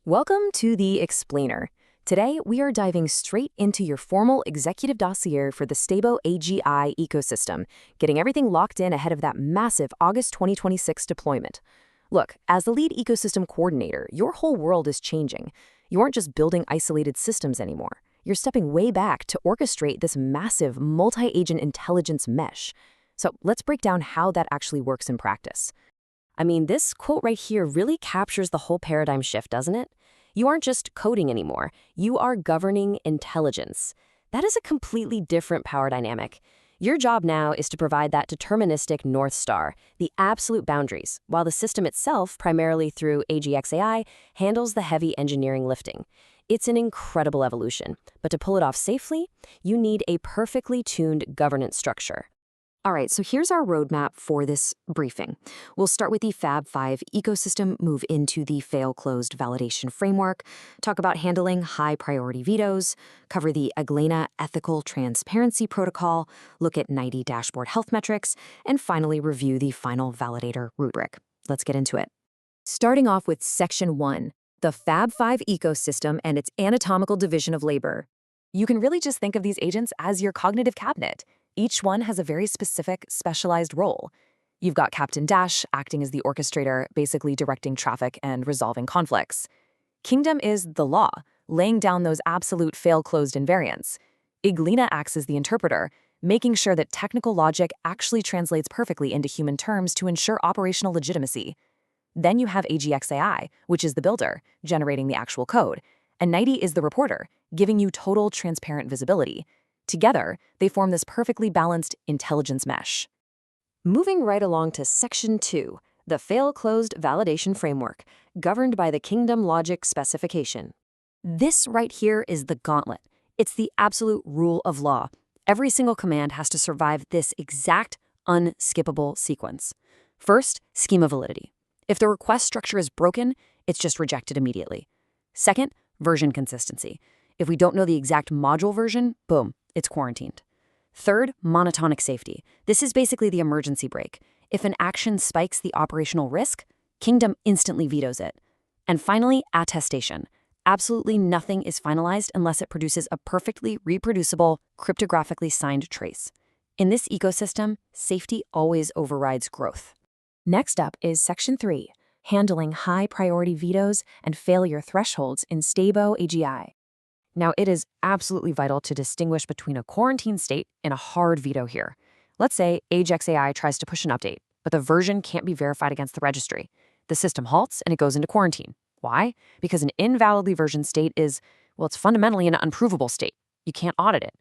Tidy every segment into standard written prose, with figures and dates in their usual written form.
Welcome to The Explainer. Today, we are diving straight into your formal executive dossier for the Stabo AGI ecosystem, getting everything locked in ahead of that massive August 2026 deployment. Look, as the lead ecosystem coordinator, your whole world is changing. You aren't just building isolated systems anymore. You're stepping way back to orchestrate this massive multi-agent intelligence mesh. So let's break down how that actually works in practice. This quote right here really captures the whole paradigm shift, doesn't it? You aren't just coding anymore, you are governing intelligence. That is a completely different power dynamic. Your job now is to provide that deterministic North Star, the absolute boundaries, while the system itself, primarily through AGXAI, handles the heavy engineering lifting. It's an incredible evolution, but to pull it off safely, you need a perfectly tuned governance structure. All right, so here's our roadmap for this briefing. We'll start with the Fab 5 ecosystem, move into the fail-closed validation framework, talk about handling high-priority vetoes, cover the Aglena ethical transparency protocol, look at 90 dashboard health metrics, and finally review the final validator rubric. Let's get into it. Starting off with Section 1, the Fab 5 ecosystem and its anatomical division of labor. You can really just think of these agents as your cognitive cabinet. Each one has a very specific, specialized role. You've got Captain Dash acting as the orchestrator, basically directing traffic and resolving conflicts. Kingdom is the law, laying down those absolute fail-closed invariants. Iglena acts as the interpreter, making sure that technical logic actually translates perfectly into human terms to ensure operational legitimacy. Then you have AGXAI, which is the builder, generating the actual code, and 90 is the reporter, giving you total transparent visibility. Together, they form this perfectly balanced intelligence mesh. Moving right along to Section 2, the fail-closed validation framework, governed by the Kingdom Logic specification. This right here is the gauntlet. It's the absolute rule of law. Every single command has to survive this exact, unskippable sequence. First, schema validity. If the request structure is broken, it's just rejected immediately. Second, version consistency. If we don't know the exact module version, boom, it's quarantined. Third, monotonic safety. This is basically the emergency brake. If an action spikes the operational risk, Kingdom instantly vetoes it. And finally, attestation. Absolutely nothing is finalized unless it produces a perfectly reproducible, cryptographically signed trace. In this ecosystem, safety always overrides growth. Next up is Section 3, handling high-priority vetoes and failure thresholds in Stabo AGI. Now, it is absolutely vital to distinguish between a quarantine state and a hard veto here. Let's say AGXAI tries to push an update, but the version can't be verified against the registry. The system halts and it goes into quarantine. Why? Because an invalidly versioned state it's fundamentally an unprovable state. You can't audit it.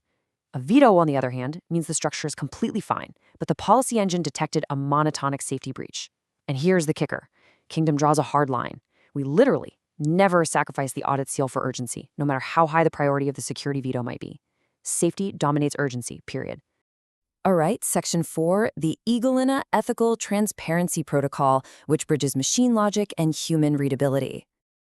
A veto, on the other hand, means the structure is completely fine, but the policy engine detected a monotonic safety breach. And here's the kicker. Kingdom draws a hard line. We literally never sacrifice the audit seal for urgency, no matter how high the priority of the security veto might be. Safety dominates urgency, period. All right, Section 4, the Aglena Ethical Transparency Protocol, which bridges machine logic and human readability.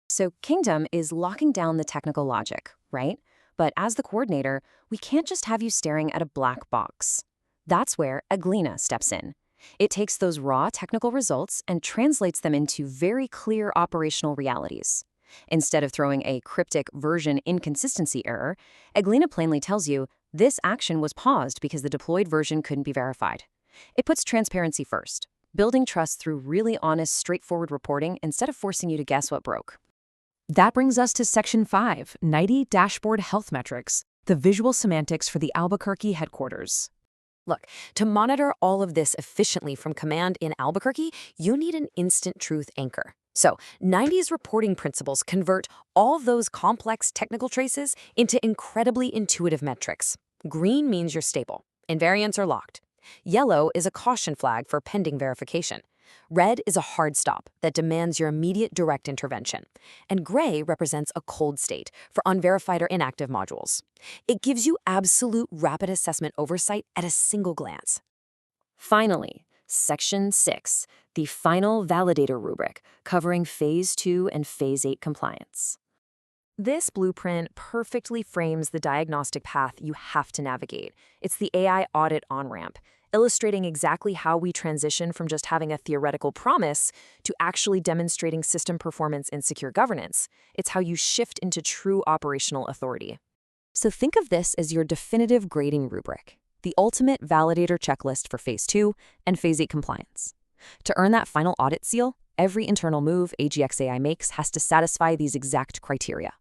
So Kingdom is locking down the technical logic, right? But as the coordinator, we can't just have you staring at a black box. That's where Aglena steps in. It takes those raw technical results and translates them into very clear operational realities. Instead of throwing a cryptic version inconsistency error, Aglena plainly tells you this action was paused because the deployed version couldn't be verified. It puts transparency first, building trust through really honest, straightforward reporting instead of forcing you to guess what broke. That brings us to Section 5, 90 Dashboard Health Metrics, the visual semantics for the Albuquerque headquarters. Look, to monitor all of this efficiently from command in Albuquerque, you need an instant truth anchor. So, 90's reporting principles convert all those complex technical traces into incredibly intuitive metrics. Green means you're stable. Invariants are locked. Yellow is a caution flag for pending verification. Red is a hard stop that demands your immediate direct intervention. And gray represents a cold state for unverified or inactive modules. It gives you absolute rapid assessment oversight at a single glance. Finally, Section 6, the final validator rubric, covering Phase 2 and Phase 8 compliance. This blueprint perfectly frames the diagnostic path you have to navigate. It's the AI audit on-ramp. illustrating exactly how we transition from just having a theoretical promise to actually demonstrating system performance and secure governance. It's how you shift into true operational authority. So think of this as your definitive grading rubric, the ultimate validator checklist for Phase 2 and Phase 8 compliance. To earn that final audit seal, every internal move AGXAI makes has to satisfy these exact criteria.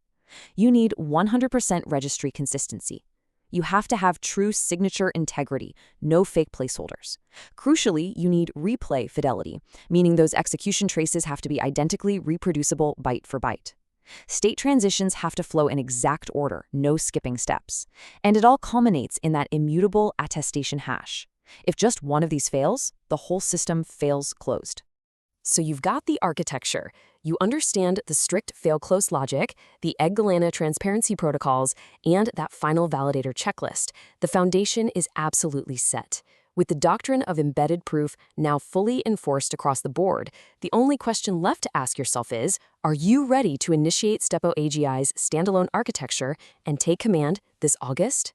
You need 100% registry consistency. You have to have true signature integrity, no fake placeholders. Crucially, you need replay fidelity, meaning those execution traces have to be identically reproducible byte for byte. State transitions have to flow in exact order, no skipping steps. And it all culminates in that immutable attestation hash. If just one of these fails, the whole system fails closed. So you've got the architecture, you understand the strict fail-close logic, the Egg-Galena transparency protocols, and that final validator checklist. The foundation is absolutely set. With the doctrine of embedded proof now fully enforced across the board, the only question left to ask yourself is, are you ready to initiate STEPO AGI's standalone architecture and take command this August?